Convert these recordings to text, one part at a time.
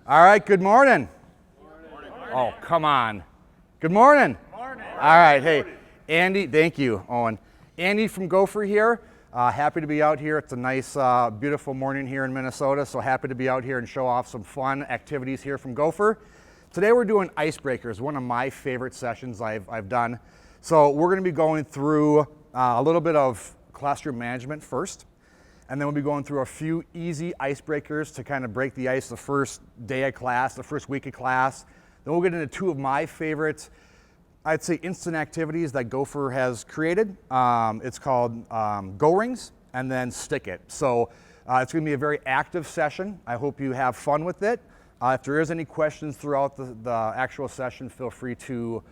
All right, good morning. Morning. Oh, come on. Good morning. Morning. All right, hey, Andy, thank you, Owen. Andy from Gopher here. Happy to be out here. It's a nice, beautiful morning here in Minnesota, so happy to be out here and show off some fun activities here from Gopher. Today we're doing Icebreakers, one of my favorite sessions I've done. So we're going to be going through a little bit of classroom management first, and then we'll be going through a few easy icebreakers to kind of break the ice the first day of class, the first week of class. Then we'll get into two of my favorites, I'd say, instant activities that Gopher has created. It's called Go Rings and then Stick It. So it's going to be a very active session. I hope you have fun with it. If there is any questions throughout the actual session, feel free to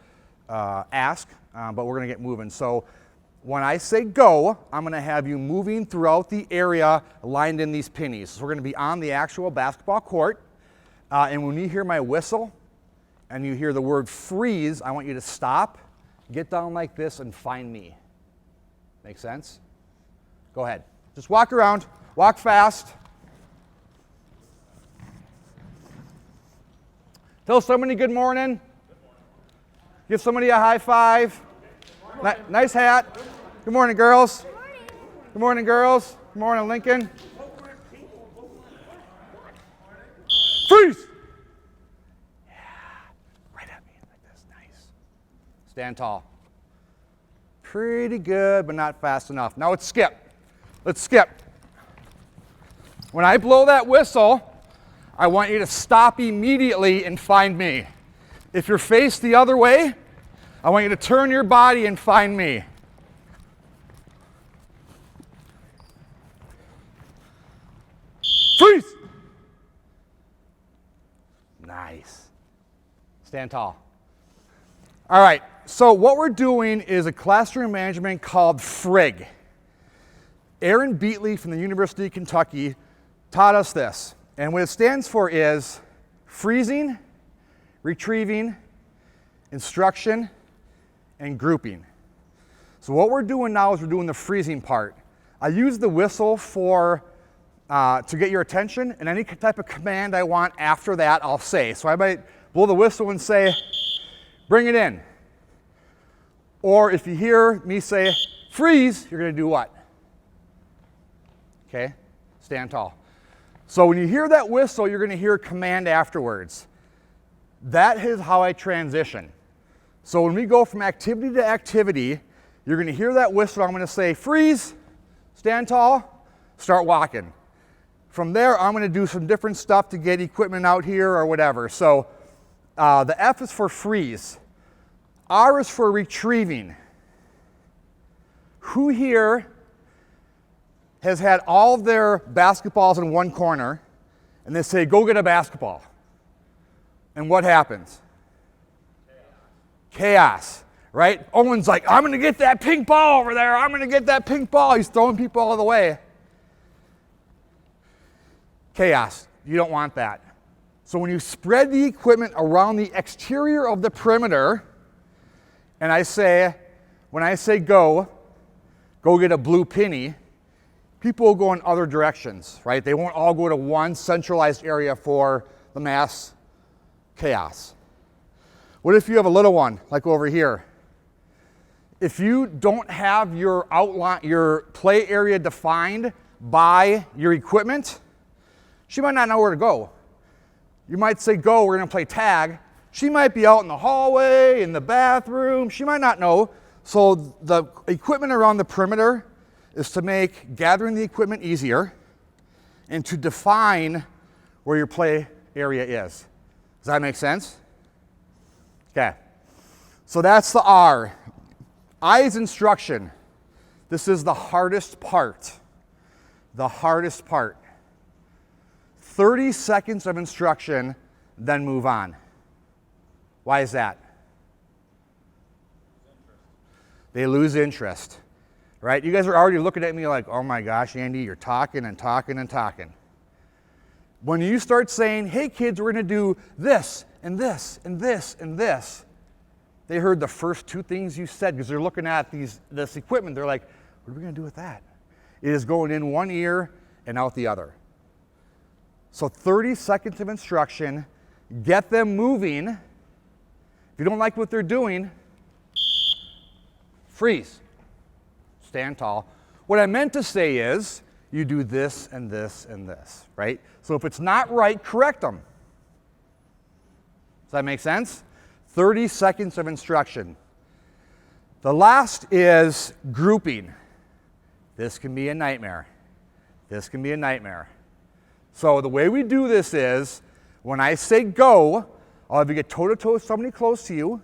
ask, but we're going to get moving. So when I say go, I'm going to have you moving throughout the area lined in these pennies. So we're going to be on the actual basketball court, and when you hear my whistle and you hear the word freeze, I want you to stop, get down like this, and find me. Make sense? Go ahead. Just walk around. Walk fast. Tell somebody good morning. Give somebody a high five. Nice hat. Good morning, girls. Good morning. Good morning, girls. Good morning, Lincoln. Freeze! Yeah, right at me like this. Nice. Stand tall. Pretty good, but not fast enough. Now let's skip. Let's skip. When I blow that whistle, I want you to stop immediately and find me. If you're faced the other way, I want you to turn your body and find me. Freeze! Nice. Stand tall. All right, so what we're doing is a classroom management called FRIG. Aaron Beatley from the University of Kentucky taught us this. And what it stands for is freezing, retrieving, instruction, and grouping. So what we're doing now is we're doing the freezing part. I use the whistle to get your attention, and any type of command I want after that I'll say. So I might blow the whistle and say, bring it in. Or if you hear me say, freeze, you're going to do what? Okay, stand tall. So when you hear that whistle, you're going to hear a command afterwards. That is how I transition. So when we go from activity to activity, you're going to hear that whistle. I'm going to say, freeze, stand tall, start walking. From there, I'm going to do some different stuff to get equipment out here or whatever. So the F is for freeze. R is for retrieving. Who here has had all of their basketballs in one corner and they say, go get a basketball? And what happens? Chaos, right? Owen's like, I'm going to get that pink ball over there. I'm going to get that pink ball. He's throwing people all the way. Chaos. You don't want that. So when you spread the equipment around the exterior of the perimeter, and when I say go get a blue penny, people will go in other directions, right? They won't all go to one centralized area for the mass chaos. What if you have a little one, like over here? If you don't have your outline, your play area defined by your equipment, she might not know where to go. You might say, go, we're going to play tag. She might be out in the hallway, in the bathroom. She might not know. So the equipment around the perimeter is to make gathering the equipment easier and to define where your play area is. Does that make sense? Okay. So that's the R. I is instruction. This is the hardest part. The hardest part. 30 seconds of instruction, then move on. Why is that? They lose interest, right? You guys are already looking at me like, oh my gosh, Andy, you're talking and talking and talking. When you start saying, hey kids, we're going to do this and this and this and this, they heard the first two things you said because they're looking at this equipment. They're like, what are we going to do with that? It is going in one ear and out the other. So 30 seconds of instruction, get them moving. If you don't like what they're doing, freeze, stand tall. What I meant to say is, you do this and this and this, right? So if it's not right, correct them. Does that make sense? 30 seconds of instruction. The last is grouping. This can be a nightmare. This can be a nightmare. So the way we do this is, when I say go, I'll have you get toe-to-toe with somebody close to you.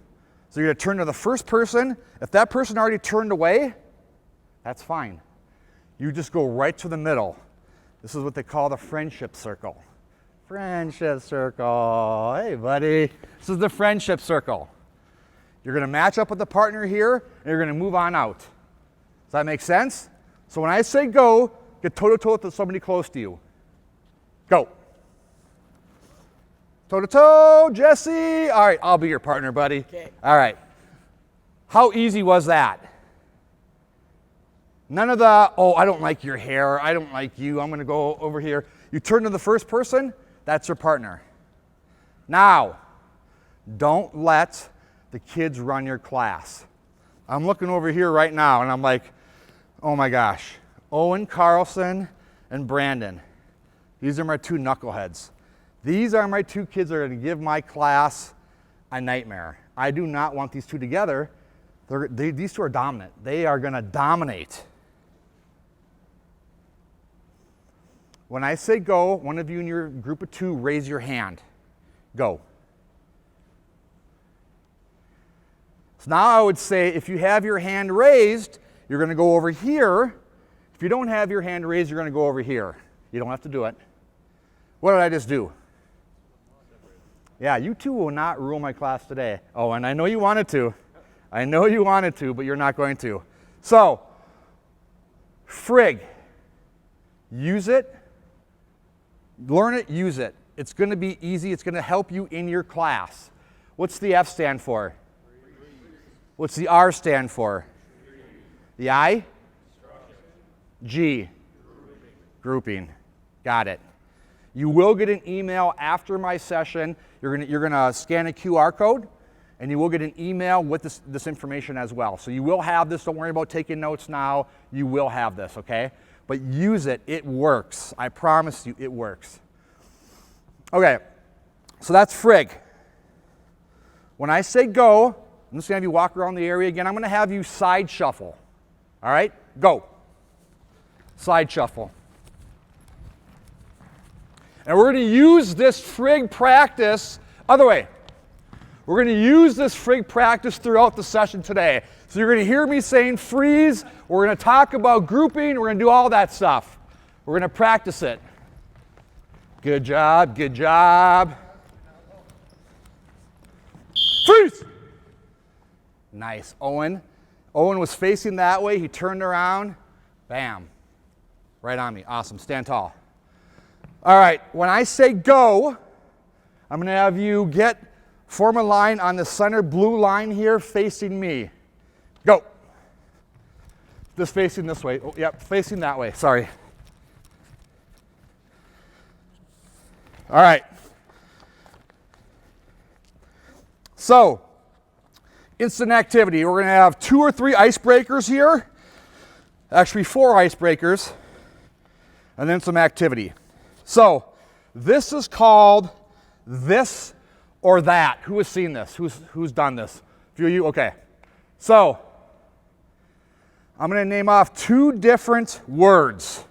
So you're going to turn to the first person. If that person already turned away, that's fine. You just go right to the middle. This is what they call the friendship circle. Friendship circle. Hey, buddy. This is the friendship circle. You're going to match up with the partner here, and you're going to move on out. Does that make sense? So when I say go, get toe-to-toe with somebody close to you. Go. Toe-to-toe, Jesse. All right, I'll be your partner, buddy. Okay. All right. How easy was that? None of the, oh, I don't like your hair. I don't like you. I'm going to go over here. You turn to the first person, that's your partner. Now, don't let the kids run your class. I'm looking over here right now, and I'm like, oh my gosh. Owen Carlson and Brandon. These are my two knuckleheads. These are my two kids that are going to give my class a nightmare. I do not want these two together. These two are dominant. They are going to dominate. When I say go, one of you in your group of two, raise your hand. Go. So now I would say, if you have your hand raised, you're going to go over here. If you don't have your hand raised, you're going to go over here. You don't have to do it. What did I just do? Yeah, you two will not rule my class today. Oh, and I know you wanted to. I know you wanted to, but you're not going to. So, frig. Use it. Learn it, use it. It's going to be easy. It's going to help you in your class. What's the F stand for? What's the R stand for? The I? G. Grouping. Got it. You will get an email after my session. You're going to scan a QR code, and you will get an email with this information as well. So you will have this. Don't worry about taking notes now. You will have this, okay? But use it. It works. I promise you it works. Okay, so that's frig. When I say go, I'm just going to have you walk around the area again. I'm going to have you side shuffle. All right? Go. Side shuffle. And we're going to use this frig practice, other way. We're going to use this frig practice throughout the session today. So you're going to hear me saying freeze. We're going to talk about grouping. We're going to do all that stuff. We're going to practice it. Good job. Good job. Freeze. Nice. Owen. Owen was facing that way. He turned around. Bam. Right on me. Awesome. Stand tall. All right. When I say go, I'm going to have you form a line on the center blue line here facing me. Go. Just facing this way. Oh, yep, facing that way. Sorry. All right. So, instant activity. We're going to have 2 or 3 icebreakers here. Actually, 4 icebreakers. And then some activity. So, this is called this or that. Who has seen this? Who's done this? A few of you? Okay. So, I'm going to name off 2 different words.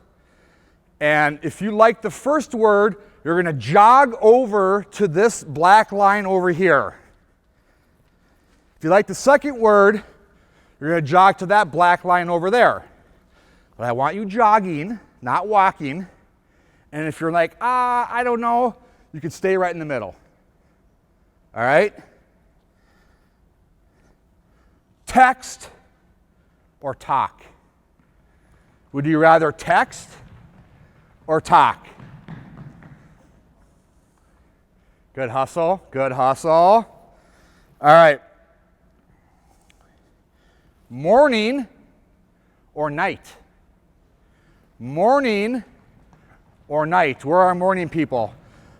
And if you like the first word, you're going to jog over to this black line over here. If you like the second word, you're going to jog to that black line over there. But I want you jogging, not walking. And if you're like, I don't know, you can stay right in the middle. All right? Text or talk? Would you rather text or talk? Good hustle. Good hustle. All right. Morning or night? Morning or night? Where are our morning people?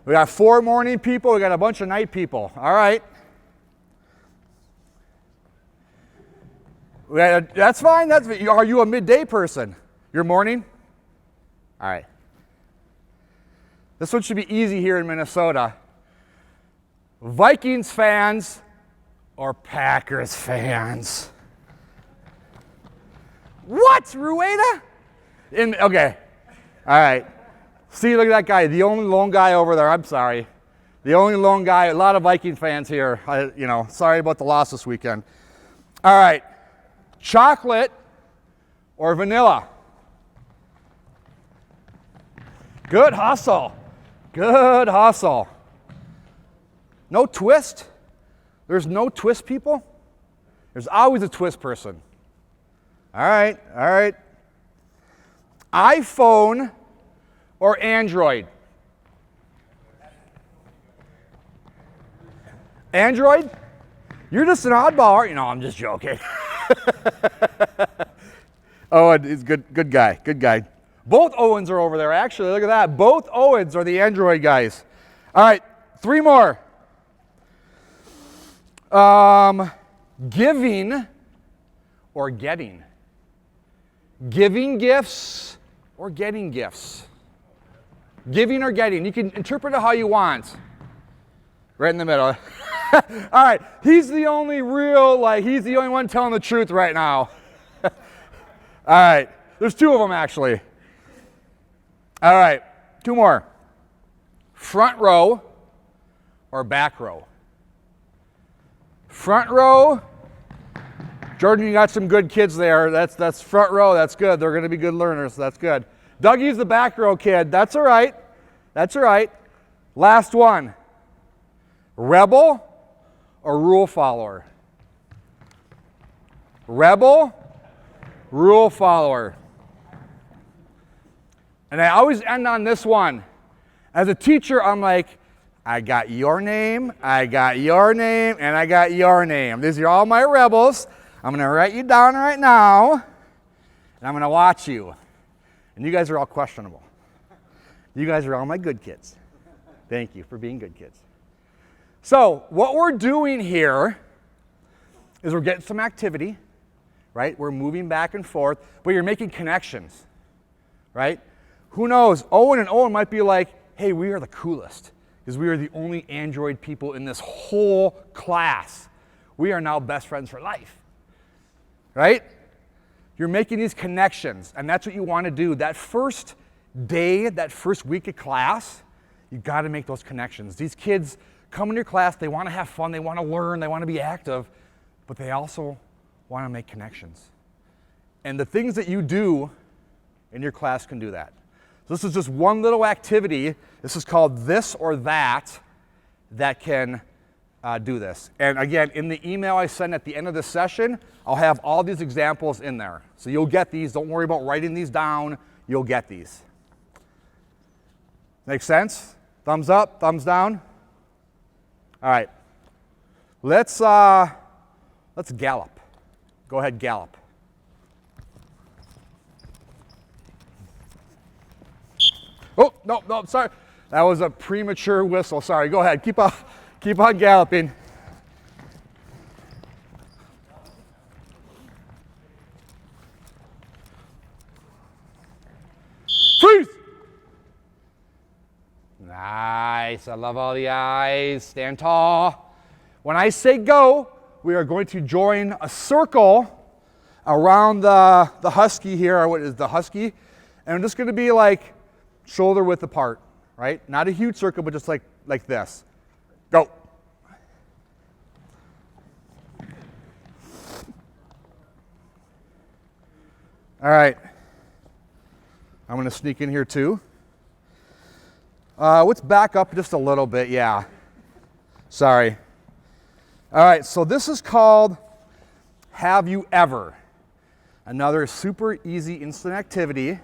We got 4 morning people. We got a bunch of night people. All right. That's fine. Are you a midday person? You're morning? All right. This one should be easy here in Minnesota. Vikings fans or Packers fans? What, Rueda? Okay. All right. See, look at that guy. The only lone guy over there. I'm sorry. The only lone guy. A lot of Viking fans here. Sorry about the loss this weekend. All right. Chocolate or vanilla? Good hustle. Good hustle. No twist? There's no twist, people? There's always a twist person. All right, all right. iPhone or Android? Android? You're just an oddball, aren't you? No, I'm just joking. Owen is good guy, good guy. Both Owens are over there, actually. Look at that. Both Owens are the Android guys. All right, 3 more. Giving or getting? Giving gifts or getting gifts? Giving or getting? You can interpret it how you want. Right in the middle. All right, he's the only he's the only one telling the truth right now. All right, there's 2 of them actually. All right, 2 more. Front row or back row? Front row. Jordan, you got some good kids there. That's front row. That's good. They're going to be good learners. That's good. Dougie's the back row kid. That's all right. That's all right. Last one. Rebel or rule follower? Rebel, rule follower. And I always end on this one. As a teacher, I'm like, I got your name, I got your name, and I got your name. These are all my rebels. I'm going to write you down right now, and I'm going to watch you. And you guys are all questionable. You guys are all my good kids. Thank you for being good kids. So what we're doing here is we're getting some activity, right? We're moving back and forth, but you're making connections, right? Who knows? Owen and Owen might be like, hey, we are the coolest because we are the only Android people in this whole class. We are now best friends for life, right? You're making these connections, and that's what you want to do. That first day, that first week of class, you got to make those connections. These kids come in your class, they want to have fun, they want to learn, they want to be active, but they also want to make connections. And the things that you do in your class can do that. So this is just one little activity. This is called this or that can do this. And again, in the email I send at the end of the session, I'll have all these examples in there. So you'll get these. Don't worry about writing these down. You'll get these. Make sense? Thumbs up, thumbs down. All right. Let's gallop. Go ahead, gallop. Oh, no, sorry. That was a premature whistle. Sorry, go ahead. Keep on galloping. Freeze! Nice. I love all the eyes. Stand tall. When I say go, we are going to join a circle around the husky here. Or what is the husky? And I'm just going to be like shoulder width apart, right? Not a huge circle, but just like this. Go. All right. I'm going to sneak in here too. Let's back up just a little bit. Yeah. Sorry. All right. So this is called Have You Ever? Another super easy instant activity.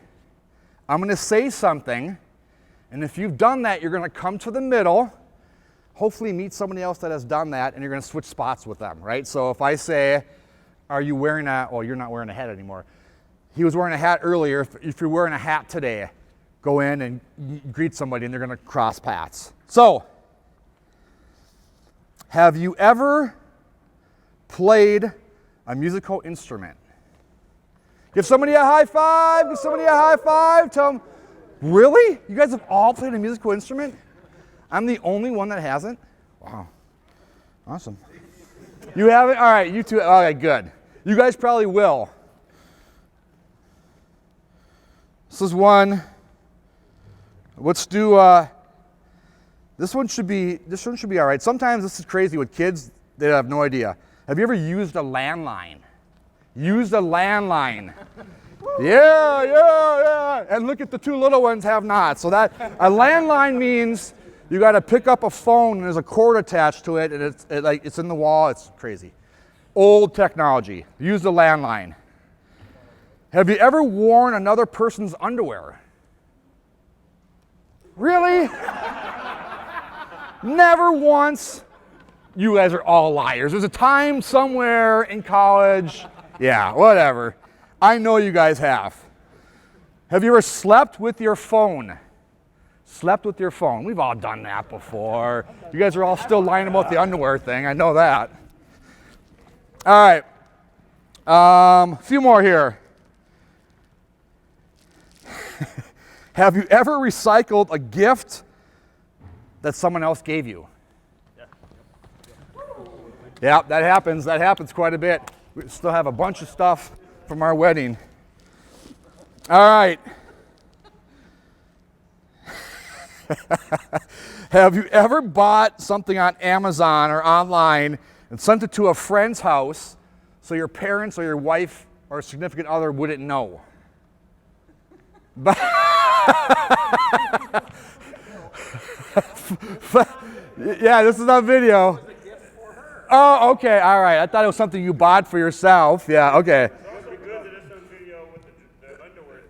I'm going to say something, and if you've done that, you're going to come to the middle, hopefully meet somebody else that has done that, and you're going to switch spots with them, right? So if I say, are you wearing well, you're not wearing a hat anymore. He was wearing a hat earlier. If you're wearing a hat today, go in and greet somebody and they're going to cross paths. So, have you ever played a musical instrument? Give somebody a high five. Give somebody a high five. Tell them, really? You guys have all played a musical instrument? I'm the only one that hasn't? Wow. Awesome. You haven't? All right, you two. All right, good. You guys probably will. This is one. Let's do, this one should be all right. Sometimes this is crazy with kids. They have no idea. Have you ever used a landline? Used a landline. Yeah. And look at the two little ones have not. So that, a landline means you got to pick up a phone and there's a cord attached to it and it's in the wall. It's crazy. Old technology. Used a landline. Have you ever worn another person's underwear? Really? Never once? You guys are all liars. There's a time somewhere in college. Yeah, whatever. I know you guys have. Have you ever slept with your phone? Slept with your phone. We've all done that before. You guys are all still lying about the underwear thing. I know that. All right. A few more here. Have you ever recycled a gift that someone else gave you? Yeah, that happens. That happens quite a bit. We still have a bunch of stuff from our wedding. All right. Have you ever bought something on Amazon or online and sent it to a friend's house so your parents or your wife or significant other wouldn't know? Yeah, this is on video. Oh, okay, all right. I thought it was something you bought for yourself. Yeah, okay. It's also good that it's on video with the underwear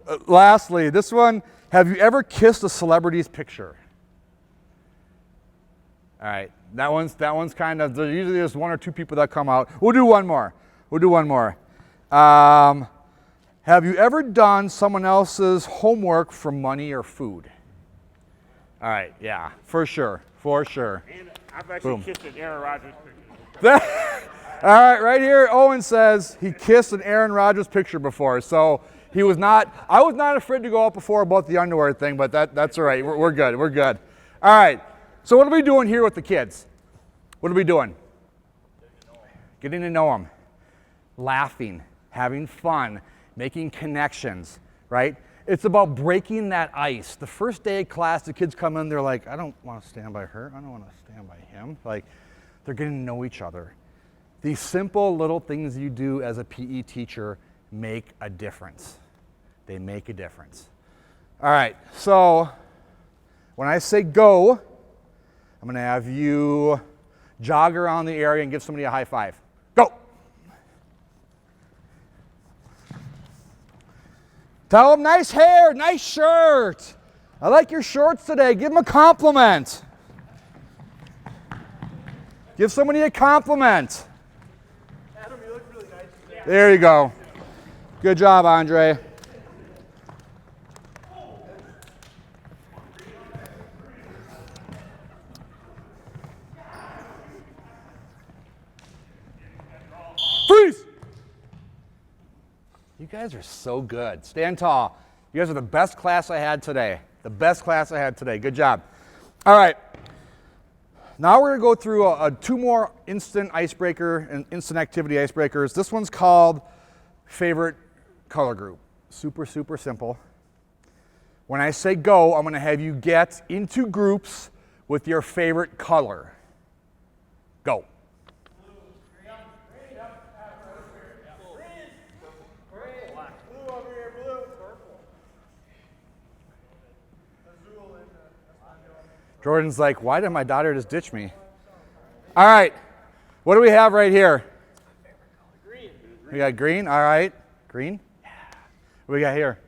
thing. Lastly, this one, have you ever kissed a celebrity's picture? All right, that one's kind of, usually there's one or two people that come out. We'll do one more. Have you ever done someone else's homework for money or food? All right, yeah, for sure. And I've actually kissed an Aaron Rodgers picture. All right, right here, Owen says he kissed an Aaron Rodgers picture before, so I was not afraid to go up before about the underwear thing, but that's all right. We're good. All right, so what are we doing here with the kids? What are we doing? Getting to know them. Laughing, having fun, making connections, right? It's about breaking that ice. The first day of class, the kids come in, they're like, I don't want to stand by her. I don't want to stand by him. Like, they're getting to know each other. These simple little things you do as a PE teacher make a difference. They make a difference. All right, so when I say go, I'm going to have you jog around the area and give somebody a high five. Go. Tell them, nice hair, nice shirt. I like your shorts today. Give them a compliment. Give somebody a compliment. Adam, you look really nice today. There you go. Good job, Andre. Freeze! You guys are so good. Stand tall. You guys are the best class I had today. Good job. All right. Now we're going to go through two more instant icebreaker and instant activity icebreakers. This one's called favorite color group. Super simple. When I say go, I'm going to have you get into groups with your favorite color. Go. Jordan's like, why did my daughter just ditch me? All right, what do we have right here? Green. We got green, all right. Green? Yeah. What do we got here?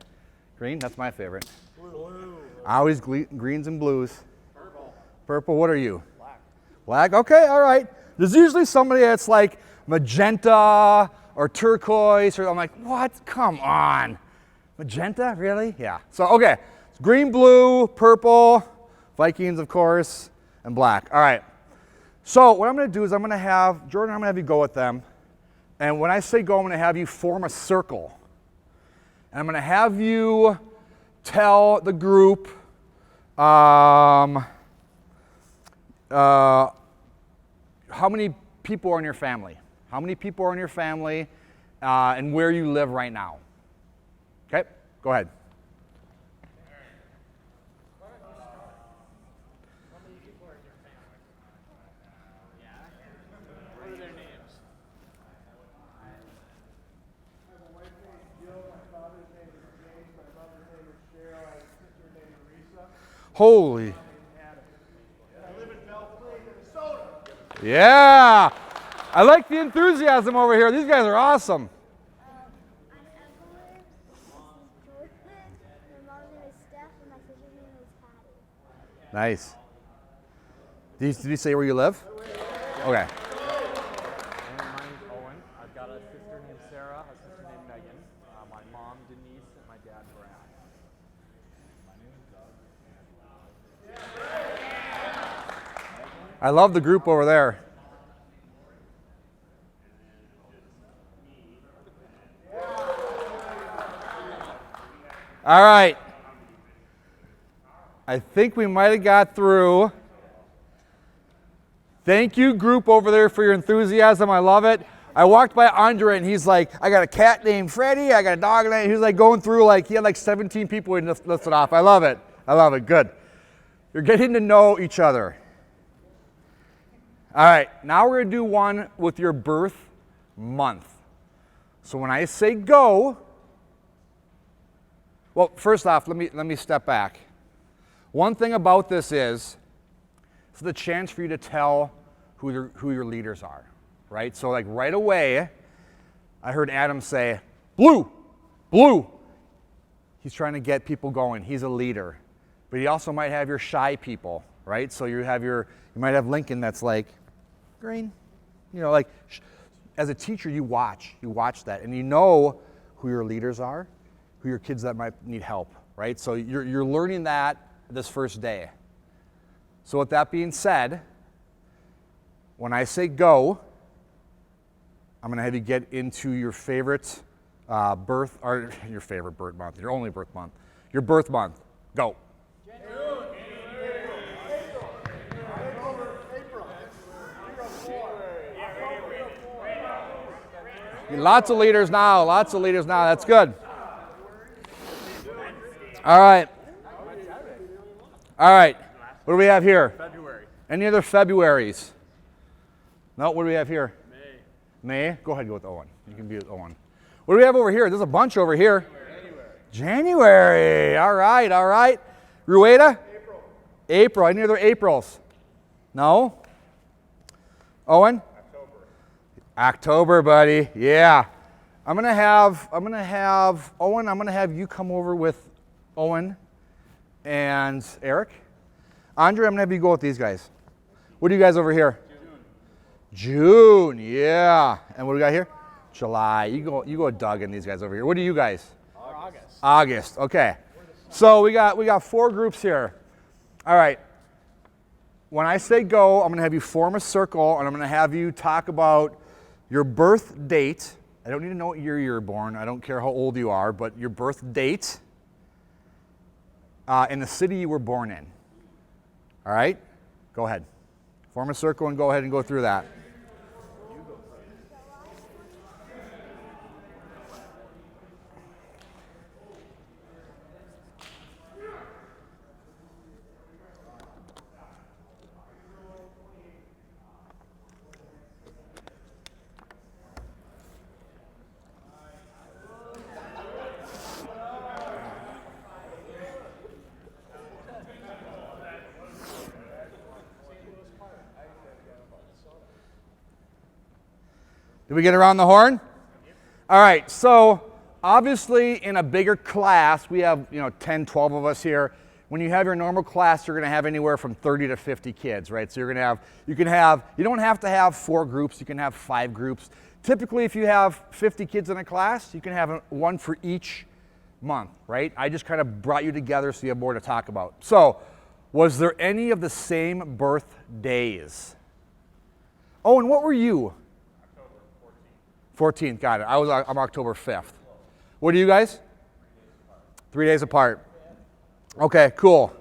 Green, that's my favorite. Blue. Always greens and blues. Purple. Purple, what are you? Black. Black, okay, all right. There's usually somebody that's like magenta or turquoise, or I'm like, what? Come on. Magenta, really? Yeah. So, okay. It's green, blue, purple, Vikings, of course, and black. All right. So what I'm going to do is I'm going to have, Jordan, I'm going to have you go with them. And when I say go, I'm going to have you form a circle. And I'm going to have you tell the group how many people are in your family. How many people are in your family and where you live right now. Okay, go ahead. Holy. Yeah. I like the enthusiasm over here. These guys are awesome. Nice. Did you say where you live? Okay. My name's Owen. I've got a sister named Sarah, a sister named Megan, my mom Denise, and my dad Brad. My name is Doug. I love the group over there. All right. I think we might have got through. Thank you, group over there, for your enthusiasm. I love it. I walked by Andre, and he's like, I got a cat named Freddie. I got a dog named. He's like going through, like, he had like 17 people he listed off. I love it. I love it. Good. You're getting to know each other. All right. Now we're going to do one with your birth month. So when I say go, well, first off, let me step back. One thing about this is it's the chance for you to tell who your leaders are, right? So like right away, I heard Adam say, blue, blue. He's trying to get people going. He's a leader. But he also might have your shy people, right? So you might have Lincoln that's like green. You know, like as a teacher, you watch that, and you know who your leaders are, who your kids that might need help, right? So you're learning that this first day. So with that being said, when I say go, I'm going to have you get into your favorite birth, or your favorite birth month, your only birth month, your birth month. Go. Lots of leaders now, that's good. All right. What do we have here? February. Any other Februaries? No, what do we have here? May. Go ahead, go with Owen. You can be with Owen. What do we have over here? There's a bunch over here. January. All right. Rueda? April. Any other Aprils? No? Owen? October, buddy. Yeah. I'm gonna have Owen, I'm gonna have you come over with Owen and Eric. Andre, I'm gonna have you go with these guys. What do you guys over here? June, yeah. And what do we got here? July. You go Doug and these guys over here. What are you guys? August. Okay. So we got 4 groups here. All right. When I say go, I'm gonna have you form a circle, and I'm gonna have you talk about your birth date. I don't need to know what year you were born. I don't care how old you are, but your birth date and the city you were born in. All right? Go ahead. Form a circle and go ahead and go through that. Did we get around the horn? All right, so obviously in a bigger class, we have 10, 12 of us here. When you have your normal class, you're gonna have anywhere from 30 to 50 kids, right? So you don't have to have 4 groups, you can have 5 groups. Typically, if you have 50 kids in a class, you can have one for each month, right? I just kind of brought you together so you have more to talk about. So, was there any of the same birthdays? Oh, and what were you? October 14th. 14th, got it. I'm October 5th. What are you guys? 3 days apart. Okay, cool.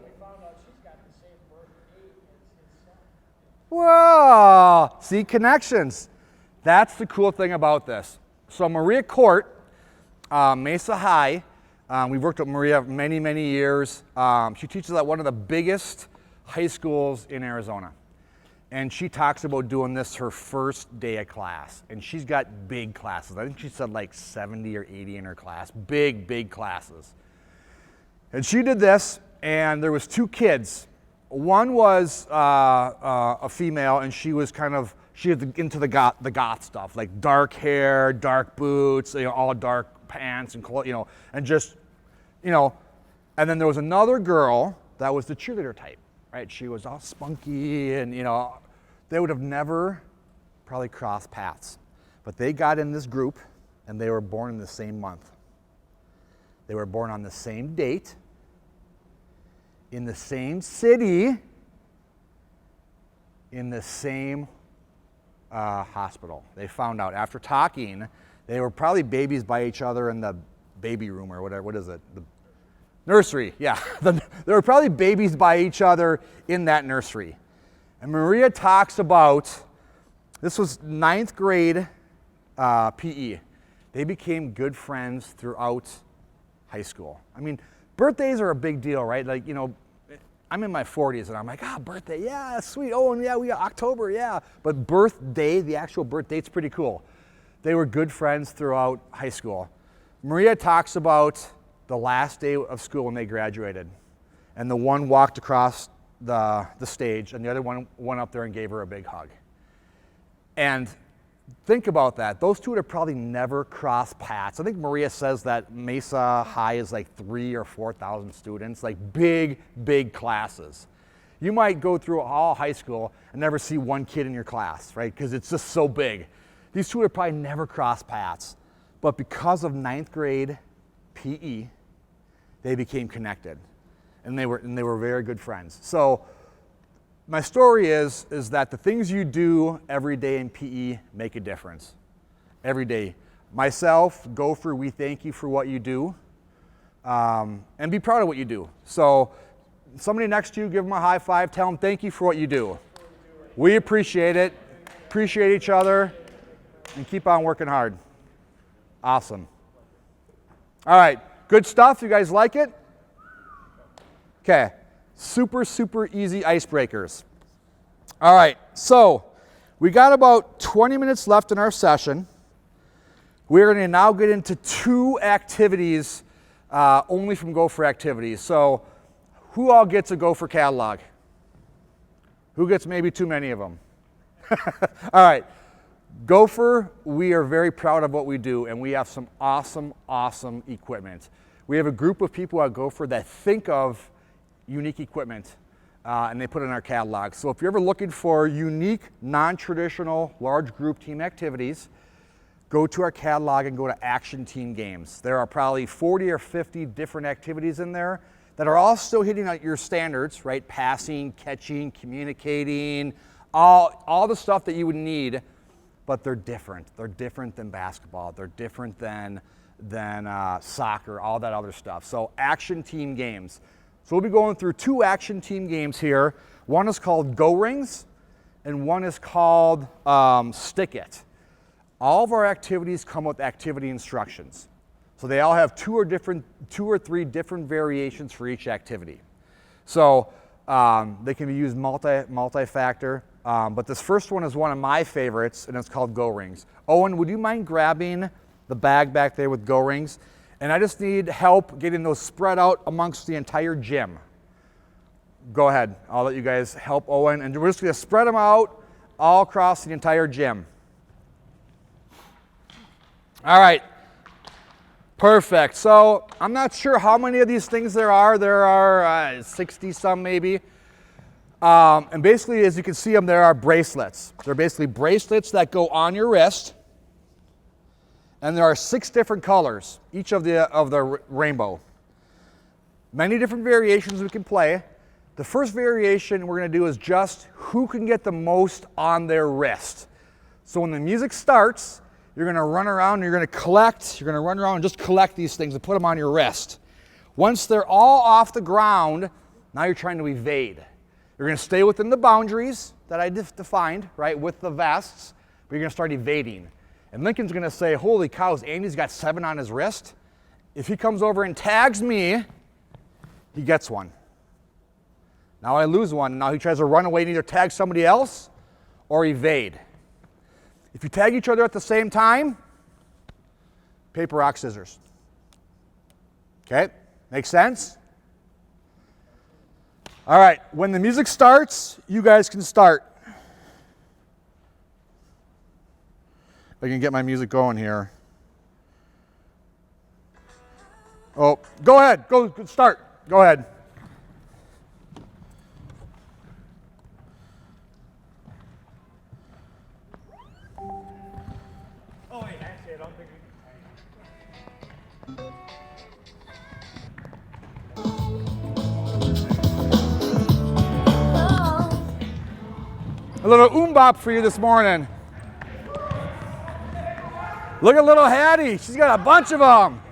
Whoa! See, connections. That's the cool thing about this. So Maria Court, Mesa High, we've worked with Maria many, many years. She teaches at one of the biggest high schools in Arizona. And she talks about doing this her first day of class. And she's got big classes. I think she said like 70 or 80 in her class. Big, big classes. And she did this, and there was 2 kids. One was a female, and she was she had into the goth stuff, like dark hair, dark boots, all dark pants and clothes, and just, and then there was another girl that was the cheerleader type, right? She was all spunky, and they would have never probably crossed paths, but they got in this group, and they were born in the same month. They were born on the same date, in the same city, in the same hospital. They found out after talking, they were probably babies by each other in the baby room or whatever. What is it? The nursery, yeah. They were probably babies by each other in that nursery. And Maria talks about, this was 9th grade PE. They became good friends throughout high school. I mean, birthdays are a big deal, right? Like, I'm in my 40s and I'm like, birthday, yeah, sweet. Oh, and yeah, we got October, yeah. But birthday, the actual birth date's pretty cool. They were good friends throughout high school. Maria talks about the last day of school when they graduated. And the one walked across the stage and the other one went up there and gave her a big hug. And think about that. Those two would have probably never crossed paths. I think Maria says that Mesa High is like 3,000 or 4,000 students, like big, big classes. You might go through all high school and never see one kid in your class, right? Because it's just so big. These two would have probably never crossed paths. But because of 9th grade PE, they became connected. And they were very good friends. So my story is that the things you do every day in PE make a difference. Every day. Myself, Gopher, we thank you for what you do. And be proud of what you do. So somebody next to you, give them a high five, tell them thank you for what you do. We appreciate it. Appreciate each other. And keep on working hard. Awesome. All right, good stuff. You guys like it? Okay. Super, super easy icebreakers. All right, so we got about 20 minutes left in our session. We're going to now get into 2 activities only from Gopher Activities. So who all gets a Gopher catalog? Who gets maybe too many of them? All right, Gopher, we are very proud of what we do, and we have some awesome, awesome equipment. We have a group of people at Gopher that think of unique equipment, and they put it in our catalog. So if you're ever looking for unique, non-traditional, large group team activities, go to our catalog and go to Action Team Games. There are probably 40 or 50 different activities in there that are all still hitting at your standards, right? Passing, catching, communicating, all the stuff that you would need, but they're different. They're different than basketball. They're different than soccer, all that other stuff. So Action Team Games. So we'll be going through 2 Action Team games here. One is called Go Rings, and one is called Stick It. All of our activities come with activity instructions. So they all have 2 or 3 different variations for each activity. So they can be used multi-factor, but this first one is one of my favorites, and it's called Go Rings. Owen, would you mind grabbing the bag back there with Go Rings? And I just need help getting those spread out amongst the entire gym. Go ahead, I'll let you guys help Owen, and we're just gonna spread them out all across the entire gym. All right, perfect. So I'm not sure how many of these things there are 60 some maybe. And basically, as you can see them, there are bracelets. They're basically bracelets that go on your wrist, And there are 6 different colors, each of the rainbow. Many different variations we can play. The first variation we're going to do is just who can get the most on their wrist. So when the music starts, you're going to run around, you're going to collect, you're going to run around and just collect these things and put them on your wrist. Once they're all off the ground, now you're trying to evade. You're going to stay within the boundaries that I defined, right, with the vests, but you're going to start evading. And Lincoln's going to say, holy cows, Andy's got 7 on his wrist. If he comes over and tags me, he gets one. Now I lose one, and now he tries to run away and either tag somebody else or evade. If you tag each other at the same time, paper, rock, scissors. Okay, makes sense? All right, when the music starts, you guys can start. If I can get my music going here. Oh, go ahead, go start, go ahead. Oh, wait, actually, I don't think A little bop for you this morning. Look at little Hattie. She's got a bunch of them.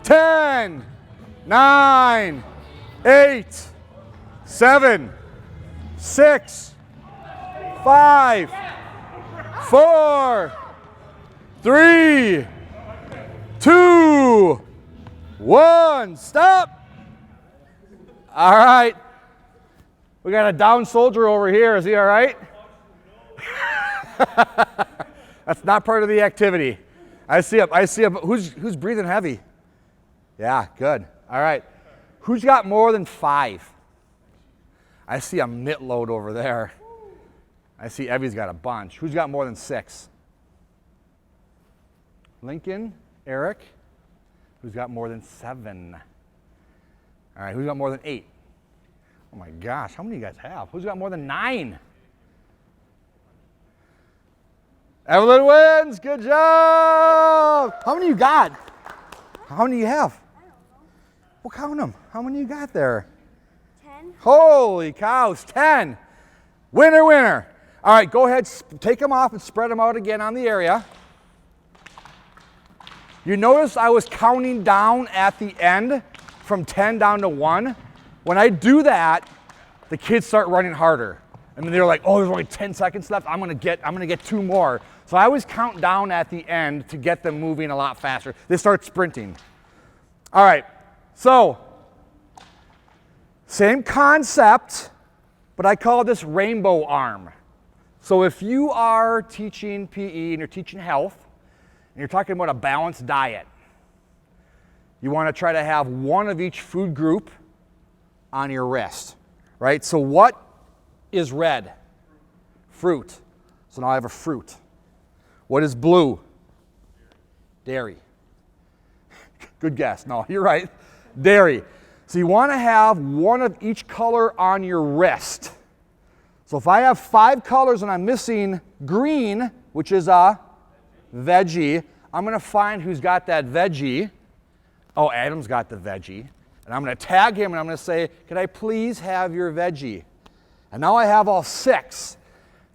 Ten, 9, 8, 7, 6, 5, 4, 3, 2, 1. Stop. All right. We got a down soldier over here. Is he all right? That's not part of the activity. I see him. Who's breathing heavy? Yeah, good. All right. Who's got more than 5? I see a mitt load over there. I see Evie's got a bunch. Who's got more than 6? Lincoln, Eric. Who's got more than 7? All right, who's got more than 8? Oh my gosh, how many do you guys have? Who's got more than 9? Evelyn wins, good job. How many you got? How many do you have? Well, count them. How many you got there? 10. Holy cows, 10. Winner, winner. All right, go ahead, take them off and spread them out again on the area. You notice I was counting down at the end from 10 down to 1. When I do that, the kids start running harder. I mean, they're like, oh, there's only 10 seconds left. I'm gonna get 2 more. So I always count down at the end to get them moving a lot faster. They start sprinting. All right, so same concept, but I call this rainbow arm. So if you are teaching PE and you're teaching health, and you're talking about a balanced diet, you want to try to have one of each food group on your wrist, right? So what is red? Fruit. So now I have a fruit. What is blue? Dairy. Good guess. No, you're right. Dairy. So you want to have one of each color on your wrist. So if I have 5 colors and I'm missing green, which is a veggie, I'm going to find who's got that veggie. Oh, Adam's got the veggie. And I'm going to tag him and I'm going to say, can I please have your veggie? And now I have all 6.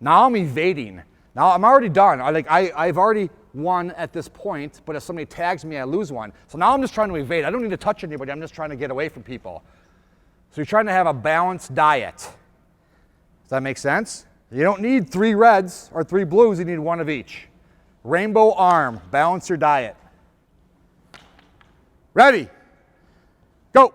Now I'm evading. Now I'm already done. I've already won at this point, but if somebody tags me, I lose one. So now I'm just trying to evade. I don't need to touch anybody. I'm just trying to get away from people. So you're trying to have a balanced diet. Does that make sense? You don't need 3 reds or 3 blues. You need one of each. Rainbow arm. Balance your diet. Ready? Go.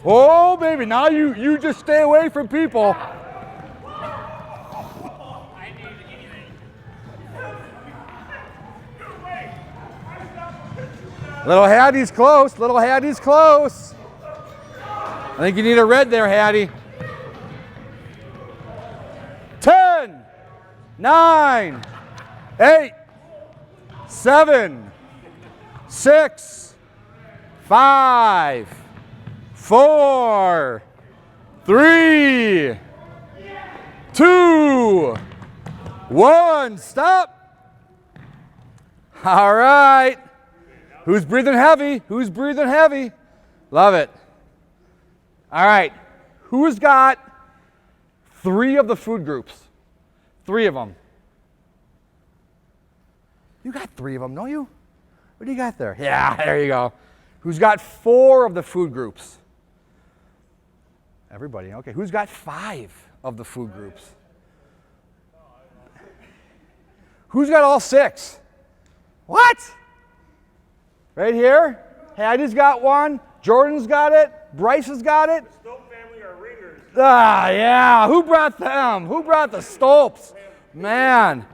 Oh, baby, now you just stay away from people. Little Hattie's close. Little Hattie's close. I think you need a red there, Hattie. 10, 9, 8, 7, 6, 5, 4, 3, 2, 1. Stop. All right. Who's breathing heavy? Who's breathing heavy? Love it. All right. Who's got 3 of the food groups? 3 of them. You got 3 of them, don't you? What do you got there? Yeah, there you go. Who's got 4 of the food groups? Everybody. Okay. Who's got 5 of the food groups? Who's got all 6? What? Right here. Hattie's got 1. Jordan's got it. Bryce has got it. The Stope family are ringers. Ah, yeah. Who brought them? Who brought the Stolps? Man.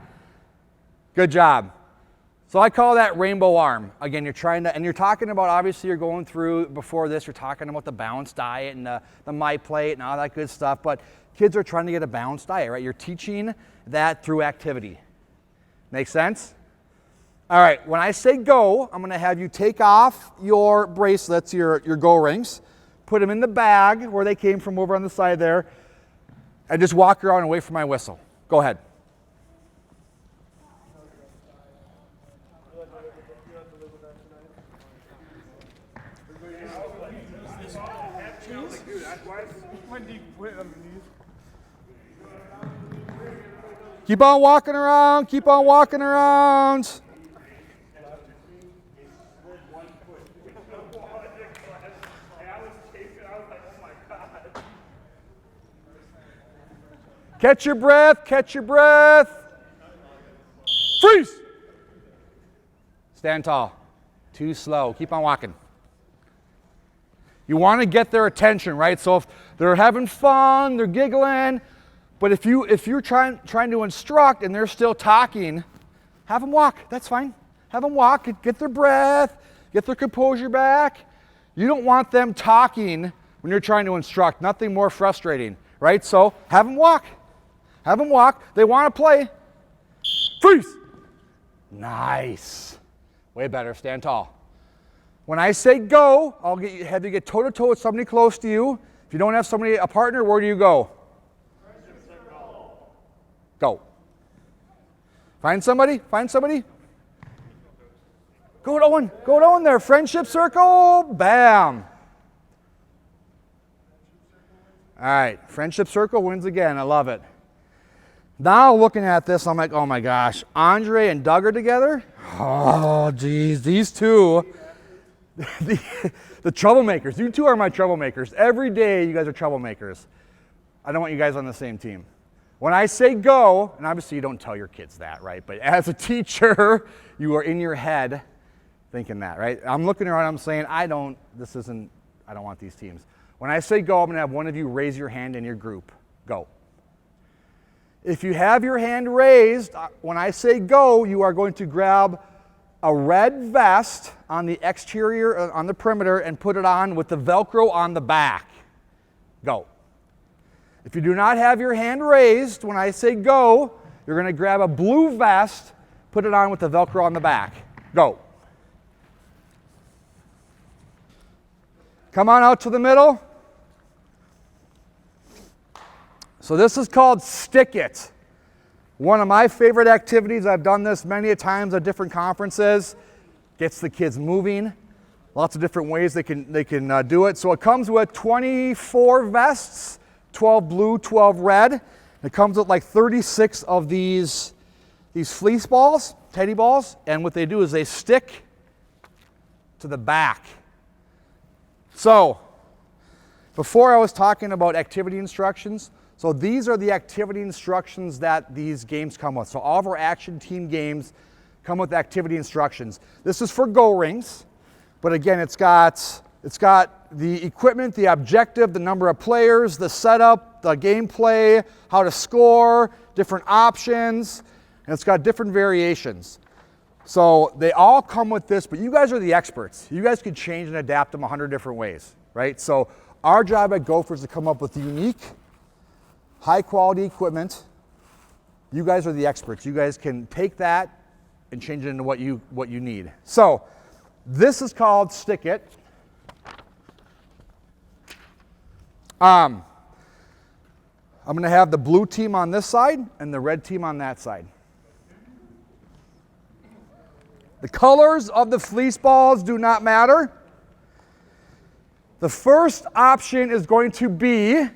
Good job. So I call that rainbow arm. Again, you're trying to, and you're talking about, obviously you're going through, before this, you're talking about the balanced diet and the My Plate and all that good stuff, but kids are trying to get a balanced diet, right? You're teaching that through activity. Make sense? All right, when I say go, I'm gonna have you take off your bracelets, your go rings, put them in the bag where they came from over on the side there, and just walk around and wait for my whistle. Go ahead. Keep on walking around, keep on walking around. Catch your breath, catch your breath. Freeze! Stand tall. Too slow. Keep on walking. You want to get their attention, right? So if they're having fun, they're giggling, but if you're trying to instruct and they're still talking, have them walk. That's fine. Have them walk, get their breath, get their composure back. You don't want them talking when you're trying to instruct. Nothing more frustrating, right? So have them walk. Have them walk. They want to play. Freeze. Nice. Way better. Stand tall. When I say go, I'll have you get toe-to-toe with somebody close to you. If you don't have somebody, a partner, where do you go? Go. Find somebody. Find somebody. Go to Owen. Go to Owen there. Friendship circle. Bam. All right. Friendship circle wins again. I love it. Now looking at this, I'm like, oh my gosh. Andre and Doug are together? Oh, geez. These two. The troublemakers. You two are my troublemakers. Every day you guys are troublemakers. I don't want you guys on the same team. When I say go, and obviously you don't tell your kids that, right? But as a teacher, you are in your head thinking that, right? I'm looking around, I'm saying, I don't want these teams. When I say go, I'm gonna have one of you raise your hand in your group. Go. If you have your hand raised, when I say go, you are going to grab a red vest on the exterior, on the perimeter, and put it on with the Velcro on the back. Go. If you do not have your hand raised, when I say go, you're going to grab a blue vest, put it on with the Velcro on the back. Go. Come on out to the middle. So this is called Stick It. One of my favorite activities. I've done this many a times at different conferences. Gets the kids moving. Lots of different ways they can do it. So it comes with 24 vests, 12 blue, 12 red. It comes with like 36 of these fleece balls, teddy balls, and what they do is they stick to the back. So before I was talking about activity instructions. So these are the activity instructions that these games come with. So all of our action team games come with activity instructions. This is for go rings, but again, it's got It's got the equipment, the objective, the number of players, the setup, the gameplay, how to score, different options, and it's got different variations. So they all come with this, but you guys are the experts. You guys can change and adapt them 100 different ways, right? So our job at Gopher is to come up with unique, high quality equipment. You guys are the experts. You guys can take that and change it into what you need. So this is called Stick It. I'm going to have the blue team on this side and the red team on that side. The colors of the fleece balls do not matter. The first option is going to be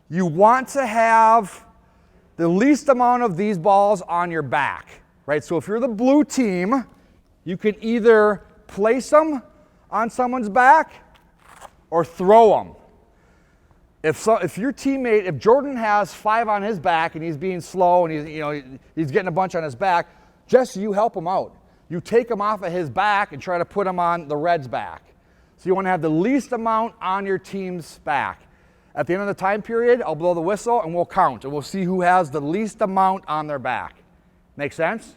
you want to have the least amount of these balls on your back, right? So if you're the blue team, you can either place them on someone's back or throw them. If your teammate, if Jordan has 5 on his back and he's being slow and he's getting a bunch on his back, just you help him out. You take him off of his back and try to put him on the red's back. So you want to have the least amount on your team's back. At the end of the time period, I'll blow the whistle and we'll count and we'll see who has the least amount on their back. Make sense?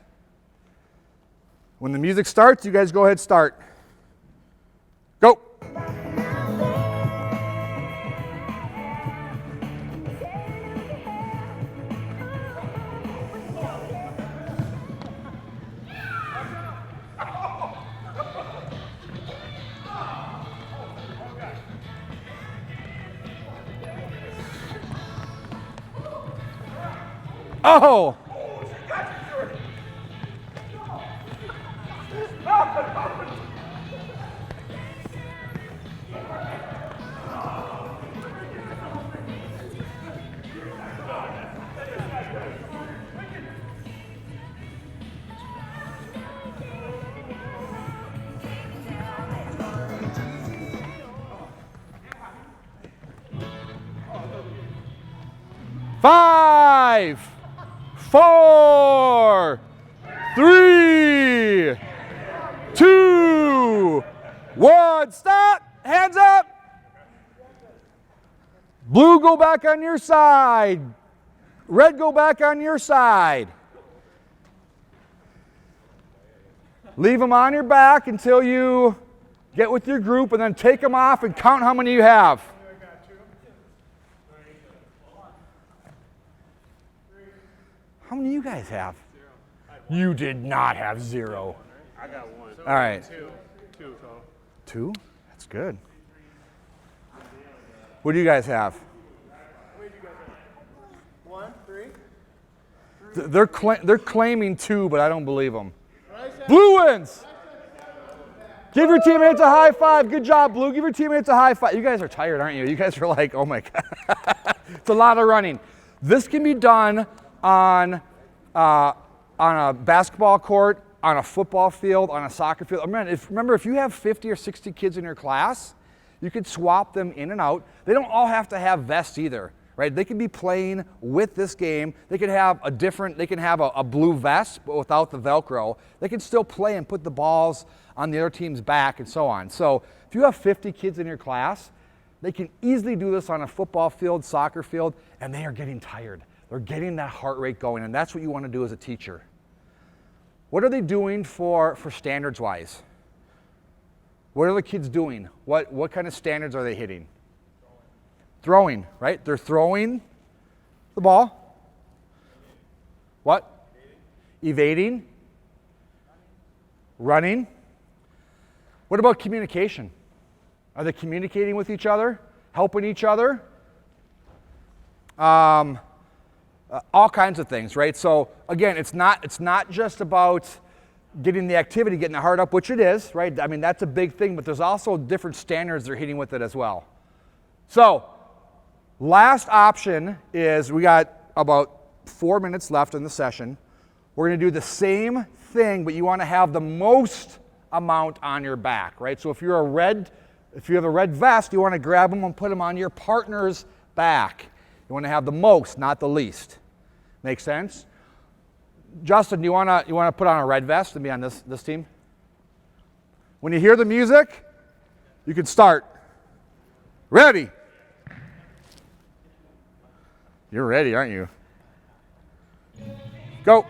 When the music starts, you guys go ahead and start. Go. Oh! Five, 4, 3, 2, 1, stop, hands up. Blue, go back on your side. Red, go back on your side. Leave them on your back until you get with your group and then take them off and count how many you have. How many do you guys have? 0. You did not have 0. I got 1. All right. 2. 2 total. 2? That's good. What do you guys have? What did you guys have? 1, 3. They're claiming 2, but I don't believe them. Blue wins. Give your teammates a high five. Good job, Blue. Give your teammates a high five. You guys are tired, aren't you? You guys are like, oh my God. It's a lot of running. This can be done on a basketball court, on a football field, on a soccer field. Remember, if you have 50 or 60 kids in your class, you could swap them in and out. They don't all have to have vests either, right? They can be playing with this game. They can have a blue vest, but without the Velcro. They can still play and put the balls on the other team's back and so on. So if you have 50 kids in your class, they can easily do this on a football field, soccer field, and they are getting tired. They're getting that heart rate going, and that's what you want to do as a teacher. What are they doing for standards-wise? What are the kids doing? What kind of standards are they hitting? Throwing, right? They're throwing the ball. What? Evading. Running. What about communication? Are they communicating with each other? Helping each other? All kinds of things, right? So again, it's not just about getting the activity, getting the heart up, which it is, right? I mean, that's a big thing, but there's also different standards they're hitting with it as well. So last option is, we got about 4 minutes left in the session. We're going to do the same thing, but you want to have the most amount on your back, right? So if you have a red vest, you want to grab them and put them on your partner's back. You want to have the most, not the least. Make sense? Justin, you want to put on a red vest and be on this team? When you hear the music, You can start. Ready. You're ready, aren't you? Go.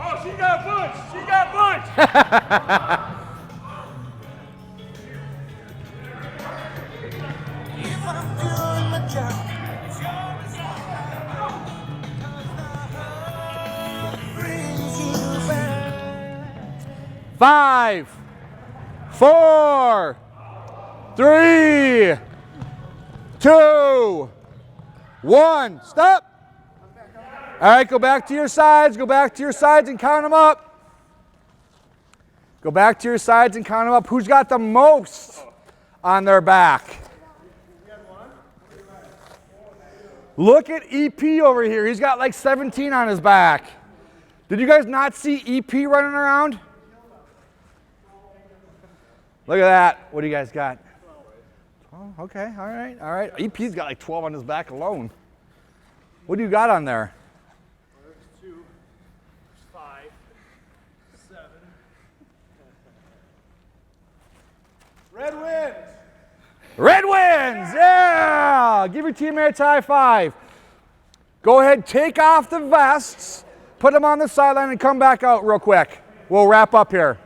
Oh, she got bunched. She got bunched. Five, 4, 3, 2, 1. Stop. All right, go back to your sides. Go back to your sides and count them up. Go back to your sides and count them up. Who's got the most on their back? Look at EP over here. He's got like 17 on his back. Did you guys not see EP running around? Look at that. What do you guys got? 12. Okay, all right, all right. EP's got like 12 on his back alone. What do you got on there? There's 2, 5, 7. Red wins! Red wins! Yeah! Give your teammates a high five. Go ahead, take off the vests, put them on the sideline, and come back out real quick. We'll wrap up here.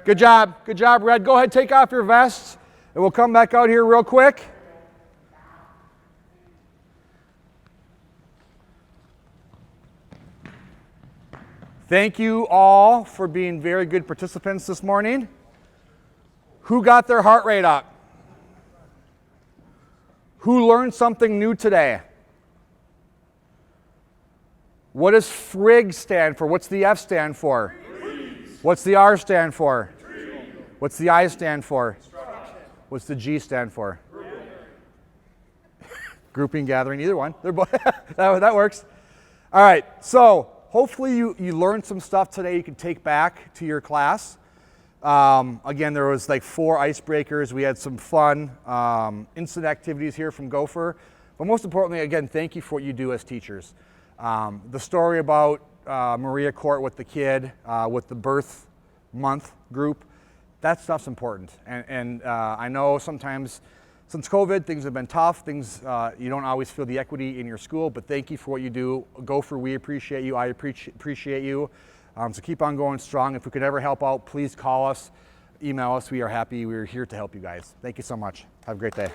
Good job, Red. Go ahead, take off your vests, and we'll come back out here real quick. Thank you all for being very good participants this morning. Who got their heart rate up? Who learned something new today? What does FRIG stand for? What's the F stand for? What's the R stand for? What's the I stand for? What's the G stand for? Grouping, gathering, either one. They're both that works. All right, so hopefully you learned some stuff today you can take back to your class. Again, there was like 4 icebreakers. We had some fun instant activities here from Gopher. But most importantly, again, thank you for what you do as teachers. The story about Maria Court with the kid, with the birth month group, that stuff's important. And I know sometimes since COVID, things have been tough. You don't always feel the equity in your school, but thank you for what you do. Gopher, we appreciate you. I appreciate you. So keep on going strong. If we could ever help out, please call us, email us. We are happy. We are here to help you guys. Thank you so much. Have a great day.